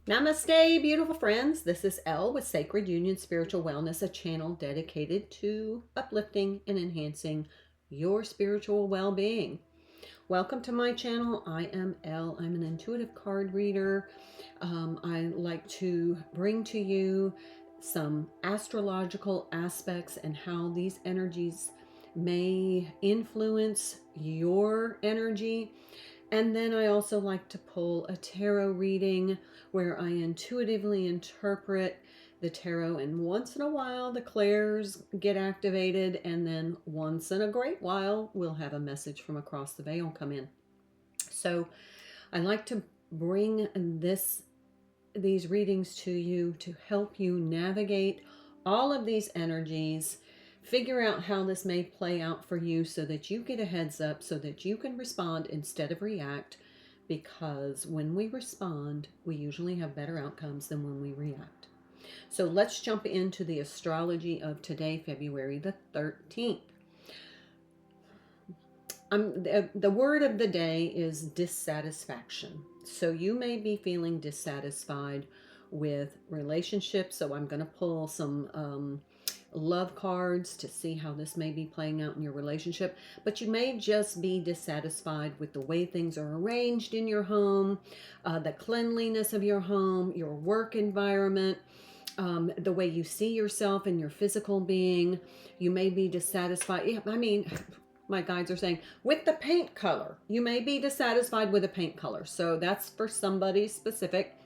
Namaste, beautiful friends. This is Elle with Sacred Union Spiritual Wellness, a channel dedicated to uplifting and enhancing your spiritual well being. Welcome to my channel. I am Elle. I'm an intuitive card reader. I like to bring to you some astrological aspects and how these energies may influence your energy. And then I also like to pull a tarot reading where I intuitively interpret the tarot, and once in a while the clairs get activated, and then once in a great while we'll have a message from across the veil come in. So I like to bring these readings to you to help you navigate all of these energies, figure out how this may play out for you so that you get a heads up, so that you can respond instead of react. Because when we respond, we usually have better outcomes than when we react. So let's jump into the astrology of today, February the 13th. The word of the day is dissatisfaction. So you may be feeling dissatisfied with relationships. So I'm going to pull some love cards to see how this may be playing out in your relationship. But you may just be dissatisfied with the way things are arranged in your home, the cleanliness of your home, your work environment. The way you see yourself and your physical being. You may be dissatisfied. Yeah, I mean, my guides are saying with the paint color. You may be dissatisfied with a paint color. So that's for somebody specific.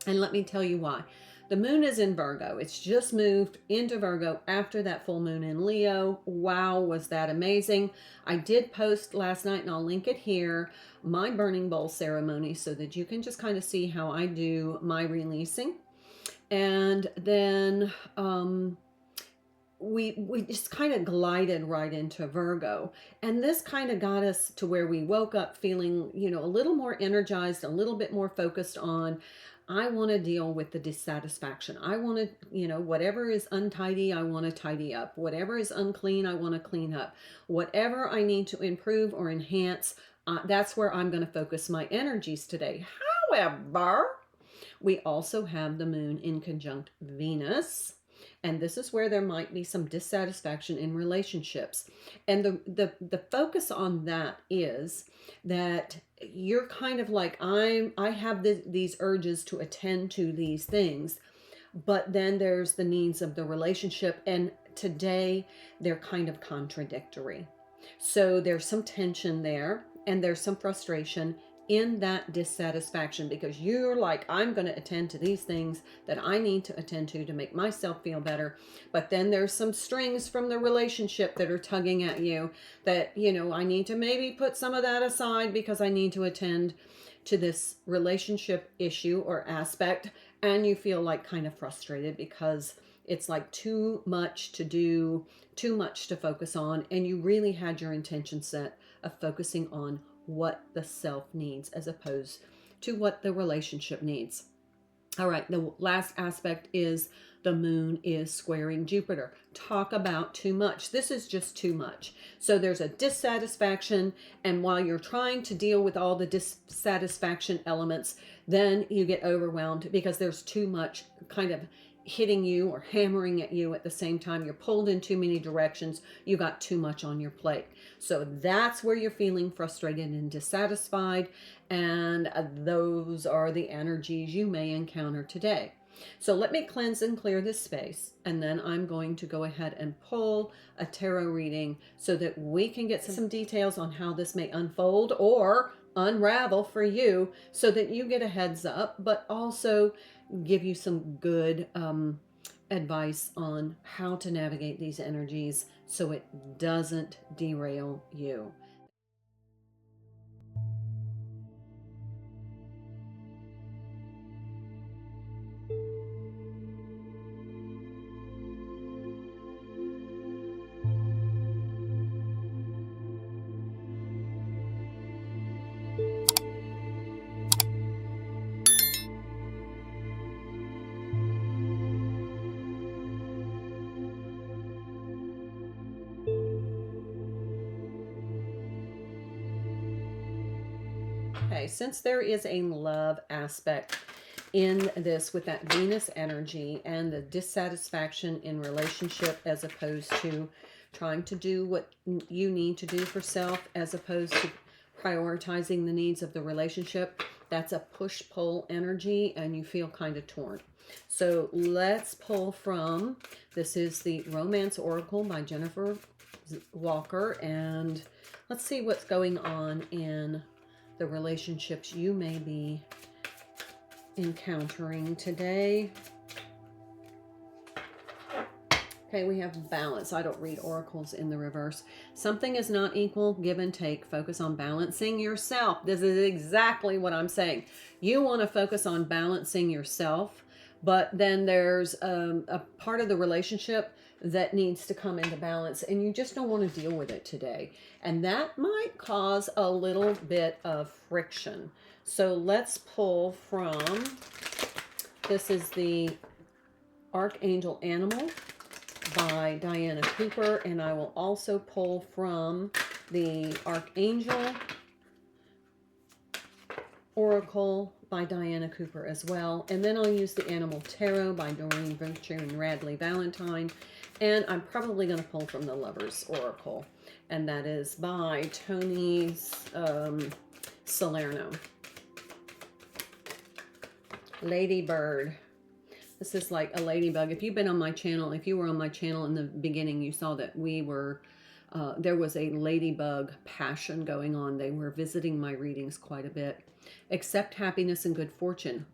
And let me tell you why. The moon is in Virgo. It's just moved into Virgo after that full moon in Leo. Wow, was that amazing. I did post last night, and I'll link it here, my burning bowl ceremony so that you can just kind of see how I do my releasing. And then we just kind of glided right into Virgo. And this kind of got us to where we woke up feeling, a little more energized, a little bit more focused on, I want to deal with the dissatisfaction. I want to, whatever is untidy, I want to tidy up. Whatever is unclean, I want to clean up. Whatever I need to improve or enhance, that's where I'm going to focus my energies today. However, we also have the moon in conjunct Venus. And this is where there might be some dissatisfaction in relationships. And the focus on that is that you're kind of like, I have these urges to attend to these things, but then there's the needs of the relationship. And today they're kind of contradictory. So there's some tension there, and there's some frustration in that dissatisfaction, because you're like, I'm going to attend to these things that I need to attend to make myself feel better. But then there's some strings from the relationship that are tugging at you that, I need to maybe put some of that aside because I need to attend to this relationship issue or aspect. And you feel like kind of frustrated because it's like too much to do, too much to focus on. And you really had your intention set of focusing on what the self needs as opposed to what the relationship needs. All right, the last aspect is the moon is squaring Jupiter. Talk about too much. This is just too much. So there's a dissatisfaction, and while you're trying to deal with all the dissatisfaction elements, then you get overwhelmed because there's too much kind of hitting you or hammering at you at the same time. You're pulled in too many directions. You got too much on your plate. So that's where you're feeling frustrated and dissatisfied. And those are the energies you may encounter today. So let me cleanse and clear this space, and then I'm going to go ahead and pull a tarot reading so that we can get some details on how this may unfold or unravel for you, so that you get a heads up, but also give you some good advice on how to navigate these energies so it doesn't derail you. Okay, since there is a love aspect in this with that Venus energy and the dissatisfaction in relationship, as opposed to trying to do what you need to do for self, as opposed to prioritizing the needs of the relationship. That's a push-pull energy, and you feel kind of torn. So let's pull from, this is the Romance Oracle by Jennifer Walker, and let's see what's going on in the relationships you may be encountering today. Okay, we have balance. I don't read oracles in the reverse. Something is not equal, give and take. Focus on balancing yourself. This is exactly what I'm saying. You want to focus on balancing yourself, but then there's a part of the relationship that needs to come into balance, and you just don't want to deal with it today. And that might cause a little bit of friction. So let's pull from, this is the Archangel Animal by Diana Cooper, and I will also pull from the Archangel Oracle by Diana Cooper as well. And then I'll use the Animal Tarot by Doreen Virtue and Radley Valentine. And I'm probably going to pull from the Lover's Oracle, and that is by Tony Salerno. Ladybird. This is like a ladybug. If you've been on my channel, if you were on my channel in the beginning, you saw that we were, there was a ladybug passion going on. They were visiting my readings quite a bit. Accept happiness and good fortune.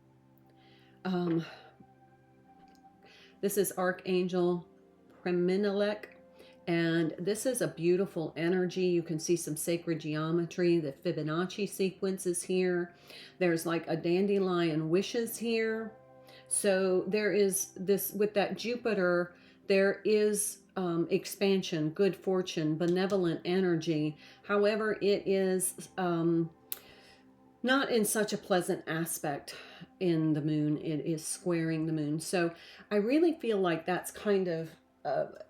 This is Archangel Preminelek, and this is a beautiful energy. You can see some sacred geometry. The Fibonacci sequence is here. There's like a dandelion wishes here. So there is this, with that Jupiter, there is expansion, good fortune, benevolent energy. However, it is not in such a pleasant aspect in the moon. It is squaring the moon. So I really feel like that's kind of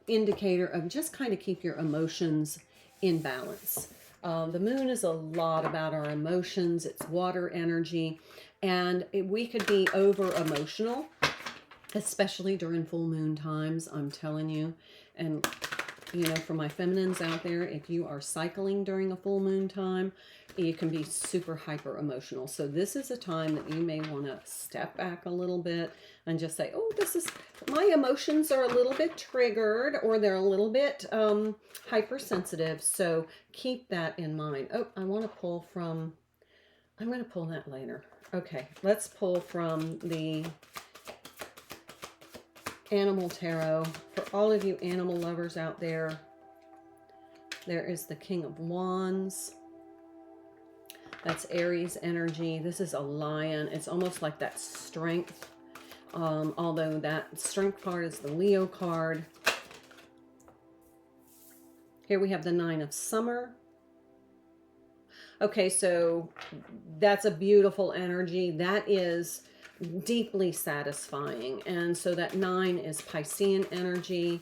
indicator of just kind of keep your emotions in balance. The moon is a lot about our emotions. It's water energy, and we could be over emotional, especially during full moon times, I'm telling you. And you know, for my feminines out there, if you are cycling during a full moon time, you can be super hyper emotional. So this is a time that you may want to step back a little bit and just say, oh, this is, my emotions are a little bit triggered, or they're a little bit hypersensitive. So keep that in mind. Oh, I want to pull from, I'm going to pull that later. Okay, let's pull from the Animal Tarot. For all of you animal lovers out there, there is the King of Wands. That's Aries energy. This is a lion. It's almost like that strength, although that strength card is the Leo card. Here we have the Nine of Summer. Okay, so that's a beautiful energy. That is deeply satisfying. And so that 9 is Piscean energy,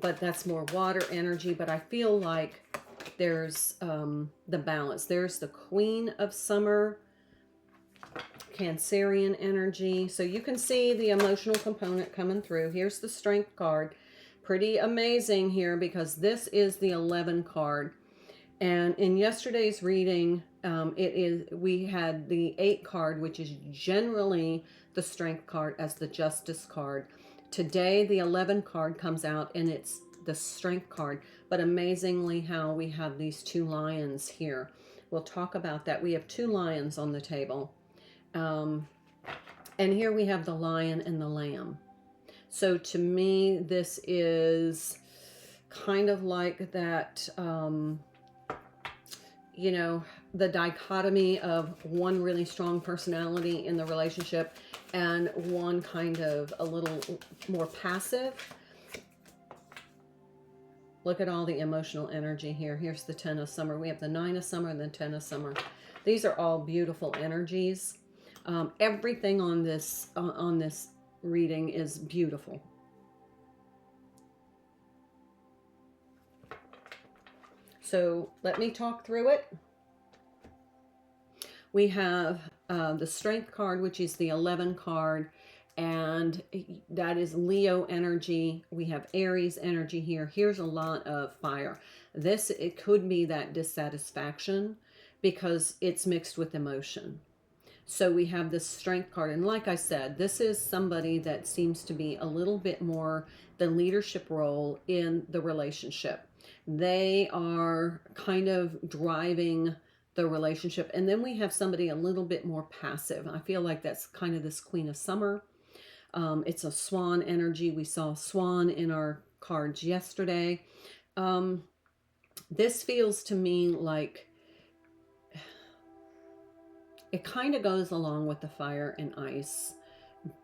but that's more water energy. But I feel like there's the balance. There's the Queen of Summer, Cancerian energy. So you can see the emotional component coming through. Here's the Strength card. Pretty amazing here, because this is the 11 card. And in yesterday's reading, we had the 8 card, which is generally the Strength card, as the Justice card. Today, the 11 card comes out, and it's the Strength card. But amazingly how we have these 2 lions here. We'll talk about that. We have 2 lions on the table. And here we have the lion and the lamb. So to me, this is kind of like that, you know, the dichotomy of one really strong personality in the relationship and one kind of a little more passive. Look at all the emotional energy here. Here's the 10 of Summer. We have the 9 of Summer and the 10 of Summer. These are all beautiful energies. Everything on this reading is beautiful. So let me talk through it. We have the Strength card, which is the 11 card, and that is Leo energy. We have Aries energy here. Here's a lot of fire. This, it could be that dissatisfaction because it's mixed with emotion. So we have this Strength card. And like I said, this is somebody that seems to be a little bit more the leadership role in the relationship. They are kind of driving the relationship. And then we have somebody a little bit more passive. I feel like that's kind of this Queen of Summer. It's a swan energy. We saw swan in our cards yesterday. This feels to me like it kind of goes along with the fire and ice,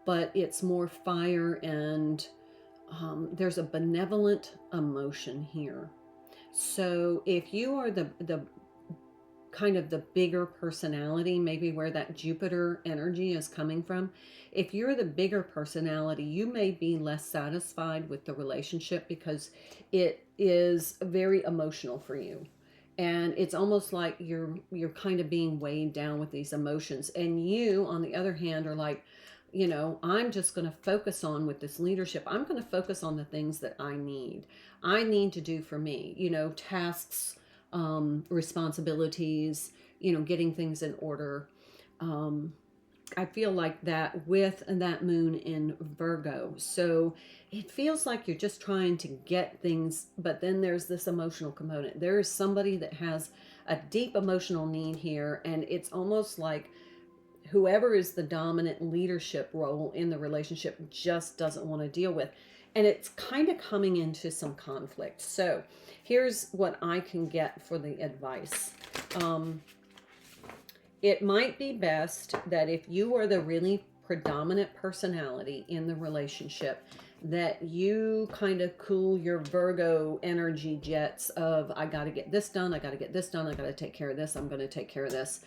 but it's more fire and there's a benevolent emotion here. So if you are the kind of the bigger personality, maybe where that Jupiter energy is coming from, if you're the bigger personality, you may be less satisfied with the relationship because it is very emotional for you. And it's almost like you're kind of being weighed down with these emotions. And you, on the other hand, are like, I'm just going to focus on with this leadership. I'm going to focus on the things that I need to do for me, tasks, responsibilities, getting things in order. I feel like that with that moon in Virgo. So it feels like you're just trying to get things, but then there's this emotional component. There is somebody that has a deep emotional need here, and it's almost like whoever is the dominant leadership role in the relationship just doesn't want to deal with. And it's kind of coming into some conflict. So here's what I can get for the advice. It might be best that if you are the really predominant personality in the relationship, that you kind of cool your Virgo energy jets of, I got to get this done, I got to get this done, I got to take care of this, I'm going to take care of this.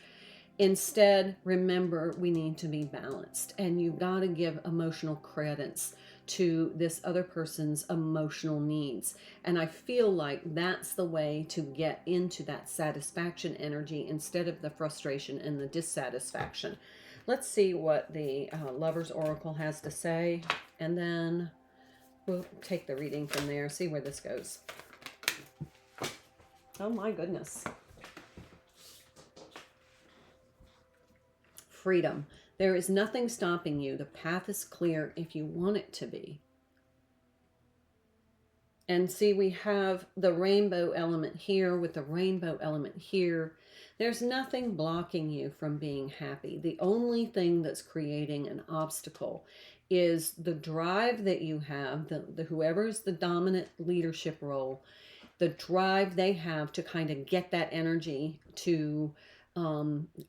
Instead, remember, we need to be balanced, and you got to give emotional credence to this other person's emotional needs. And I feel like that's the way to get into that satisfaction energy instead of the frustration and the dissatisfaction. Let's see what the Lover's Oracle has to say, and then we'll take the reading from there, see where this goes. Oh my goodness. Freedom. There is nothing stopping you. The path is clear if you want it to be. And see, we have the rainbow element here with the rainbow element here. There's nothing blocking you from being happy. The only thing that's creating an obstacle is the drive that you have, whoever's the dominant leadership role, the drive they have to kind of get that energy to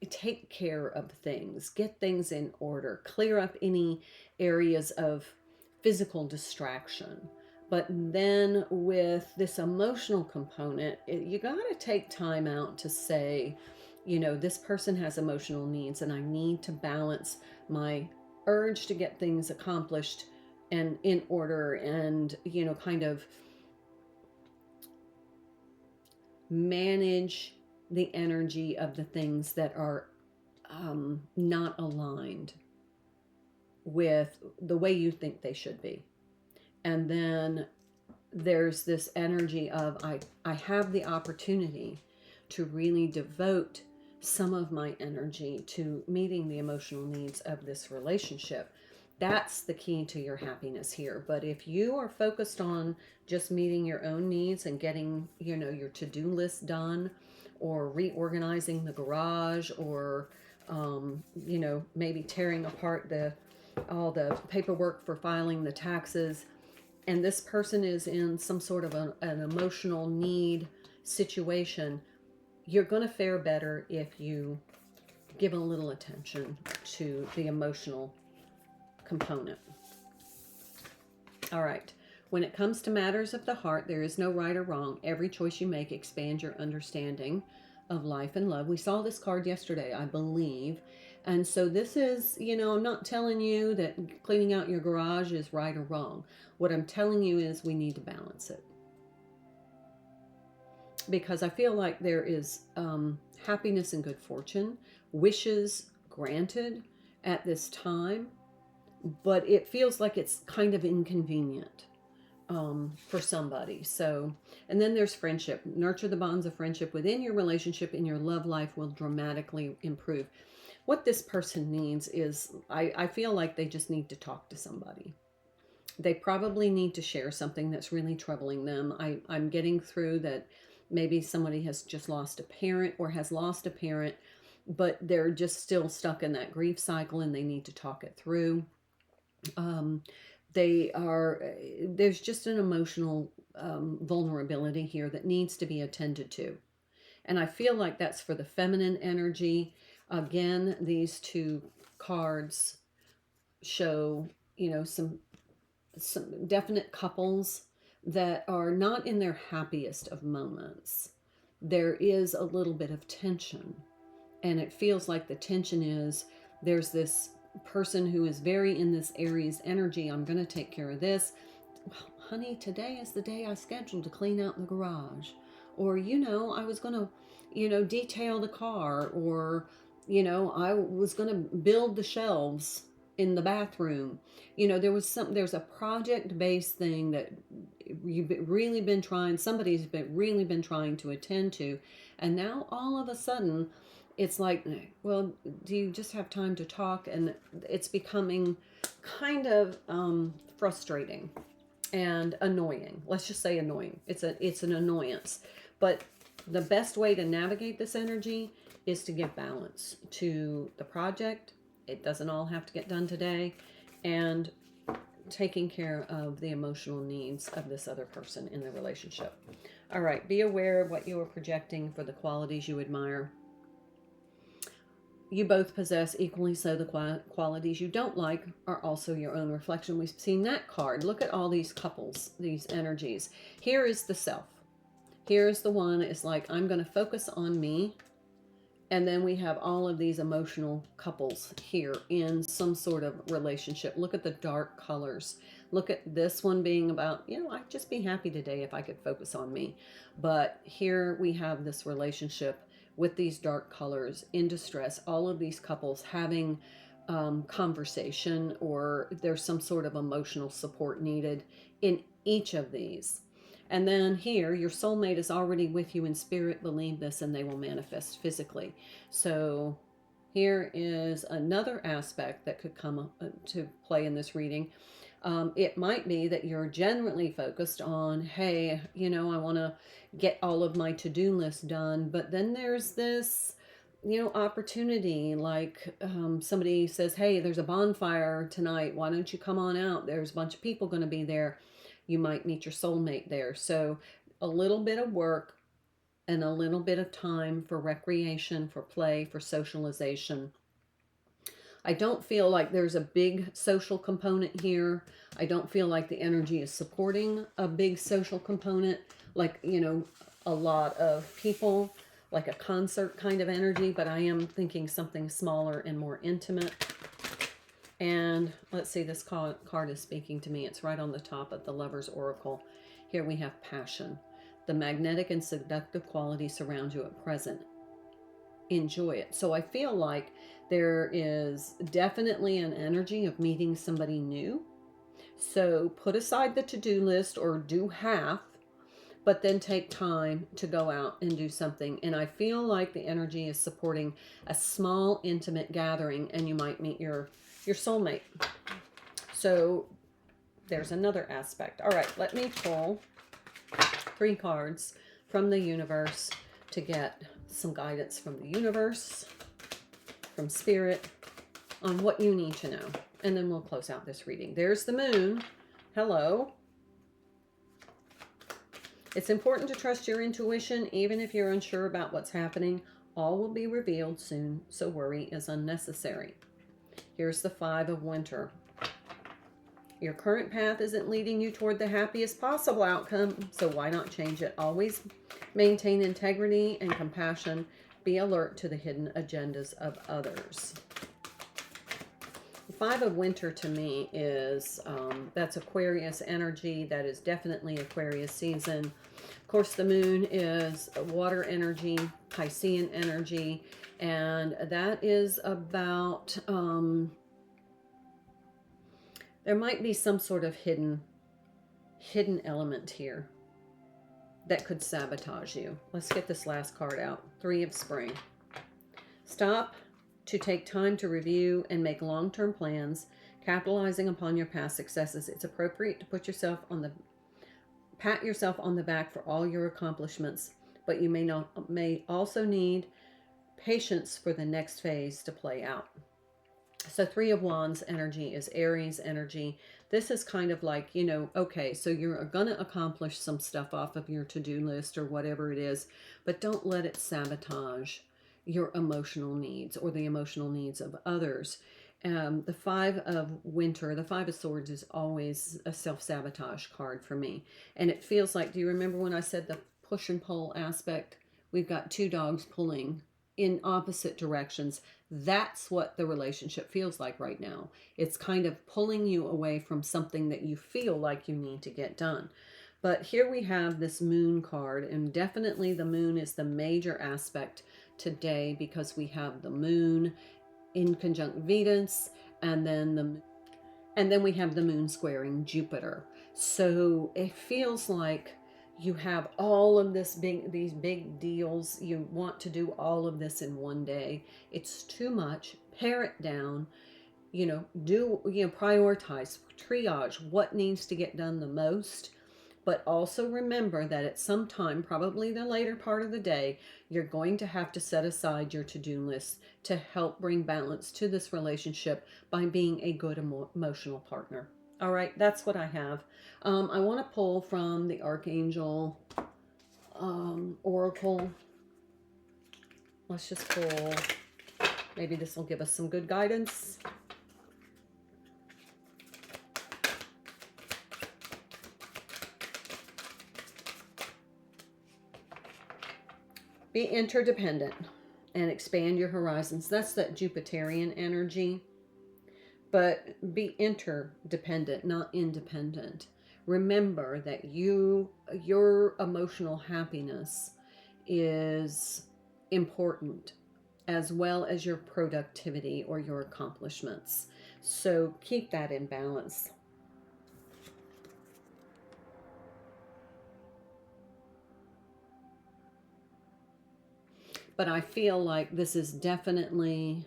take care of things, get things in order, clear up any areas of physical distraction. But then with this emotional component, you got to take time out to say, this person has emotional needs and I need to balance my urge to get things accomplished and in order and, kind of manage the energy of the things that are not aligned with the way you think they should be. And then there's this energy of I have the opportunity to really devote some of my energy to meeting the emotional needs of this relationship. That's the key to your happiness here. But if you are focused on just meeting your own needs and getting, your to-do list done, or reorganizing the garage, or, maybe tearing apart all the paperwork for filing the taxes, and this person is in some sort of an emotional need situation, you're going to fare better if you give a little attention to the emotional component. All right. When it comes to matters of the heart, there is no right or wrong. Every choice you make expands your understanding of life and love. We saw this card yesterday, I believe. And so this is, I'm not telling you that cleaning out your garage is right or wrong. What I'm telling you is we need to balance it. Because I feel like there is happiness and good fortune, wishes, granted at this time, but it feels like it's kind of inconvenient for somebody. So, and then there's friendship. Nurture the bonds of friendship within your relationship, and your love life will dramatically improve. What this person needs is, I feel like they just need to talk to somebody. They probably need to share something that's really troubling them. I'm getting through that maybe somebody has just lost a parent or has lost a parent, but they're just still stuck in that grief cycle and they need to talk it through. Um, there's just an emotional vulnerability here that needs to be attended to. And I feel like that's for the feminine energy. Again, these two cards show, some definite couples that are not in their happiest of moments. There is a little bit of tension, and it feels like the tension is there's this person who is very in this Aries energy. I'm going to take care of this. Well, honey, today is the day I scheduled to clean out the garage. Or, I was going to, detail the car. Or, I was going to build the shelves in the bathroom. There's a project-based thing that somebody's really been trying to attend to. And now all of a sudden, it's like, well, do you just have time to talk? And it's becoming kind of frustrating and annoying. Let's just say annoying. It's an annoyance. But the best way to navigate this energy is to give balance to the project. It doesn't all have to get done today. And taking care of the emotional needs of this other person in the relationship. All right, be aware of what you are projecting for the qualities you admire. You both possess equally so the qualities you don't like are also your own reflection. We've seen that card. Look at all these couples, these energies. Here is the self. Here's the one. It's like, I'm going to focus on me. And then we have all of these emotional couples here in some sort of relationship. Look at the dark colors. Look at this one being about, I'd just be happy today if I could focus on me. But here we have this relationship with these dark colors in distress. All of these couples having conversation, or there's some sort of emotional support needed in each of these. And then here, your soulmate is already with you in spirit. Believe this and they will manifest physically. So here is another aspect that could come to play in this reading. It might be that you're genuinely focused on, hey, I want to get all of my to-do list done. But then there's this, opportunity, like somebody says, hey, there's a bonfire tonight. Why don't you come on out? There's a bunch of people going to be there. You might meet your soulmate there. So a little bit of work and a little bit of time for recreation, for play, for socialization. I don't feel like there's a big social component here. I don't feel like the energy is supporting a big social component, like, a lot of people, like a concert kind of energy, but I am thinking something smaller and more intimate. And let's see, this card is speaking to me. It's right on the top of the Lover's Oracle. Here we have passion. The magnetic and seductive qualities surround you at present. Enjoy it. So I feel like there is definitely an energy of meeting somebody new. So put aside the to-do list, or do half, but then take time to go out and do something. And I feel like the energy is supporting a small, intimate gathering, and you might meet your soulmate. So there's another aspect. All right, let me pull 3 cards from the universe to get some guidance from the universe, from spirit, on what you need to know. And then we'll close out this reading. There's the moon. Hello. It's important to trust your intuition, even if you're unsure about what's happening. All will be revealed soon, so worry is unnecessary. Here's the 5 of Winter. Your current path isn't leading you toward the happiest possible outcome, so why not change it? Always maintain integrity and compassion. Be alert to the hidden agendas of others. Five of Winter to me is, that's Aquarius energy. That is definitely Aquarius season. Of course, the moon is water energy, Piscean energy, and that is about, there might be some sort of hidden element here that could sabotage you. Let's get this last card out. Three of Spring. Stop to take time to review and make long-term plans, capitalizing upon your past successes. It's appropriate to pat yourself on the back for all your accomplishments, but you may also need patience for the next phase to play out. So Three of Wands energy is Aries energy. This is kind of like, you know, okay, so you're going to accomplish some stuff off of your to-do list or whatever it is, but don't let it sabotage your emotional needs or the emotional needs of others. The Five of Winter, the Five of Swords is always a self-sabotage card for me. And it feels like, do you remember when I said the push and pull aspect? We've got two dogs pulling in opposite directions. That's what the relationship feels like right now. It's kind of pulling you away from something that you feel like you need to get done. But here we have this moon card, and definitely the moon is the major aspect today because we have the moon in conjunct Venus, and then we have the moon squaring Jupiter. So it feels like you have all of these big deals. You want to do all of this in one day. It's too much. Pare it down. Prioritize, triage what needs to get done the most. But also remember that at some time, probably the later part of the day, you're going to have to set aside your to-do list to help bring balance to this relationship by being a good emotional partner. All right, that's what I have. I want to pull from the Archangel Oracle. Let's just pull. Maybe this will give us some good guidance. Be interdependent and expand your horizons. That's that Jupiterian energy. But be interdependent, not independent. Remember that your emotional happiness is important, as well as your productivity or your accomplishments. So keep that in balance. But I feel like this is definitely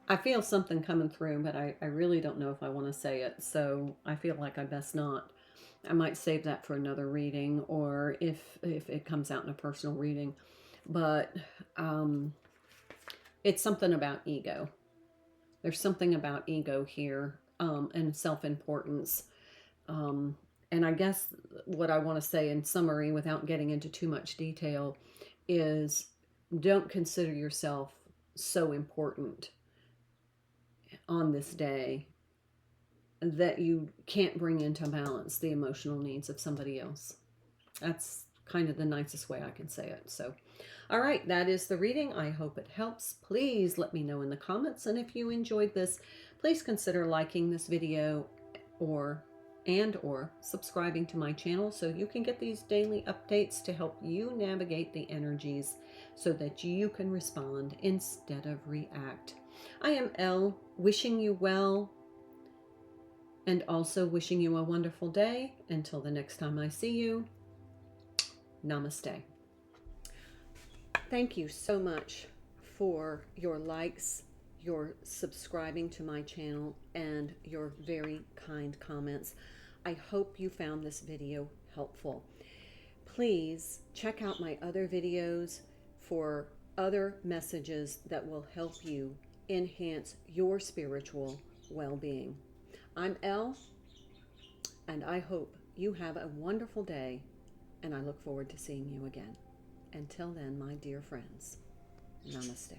I feel something coming through, but I really don't know if I want to say it. So I feel like I best not. I might save that for another reading, or if it comes out in a personal reading. But it's something about ego. There's something about ego here, and self-importance. And I guess what I want to say in summary, without getting into too much detail, is don't consider yourself so important on this day that you can't bring into balance the emotional needs of somebody else. That's kind of the nicest way I can say it. So, all right, that is the reading. I hope it helps. Please let me know in the comments. And if you enjoyed this, please consider liking this video or subscribing to my channel so you can get these daily updates to help you navigate the energies so that you can respond instead of react. I am Elle, wishing you well and also wishing you a wonderful day. Until the next time I see you, namaste. Thank you so much for your likes, your subscribing to my channel, and your very kind comments. I hope you found this video helpful. Please check out my other videos for other messages that will help you enhance your spiritual well-being. I'm Elle, and I hope you have a wonderful day, and I look forward to seeing you again. Until then, my dear friends, namaste.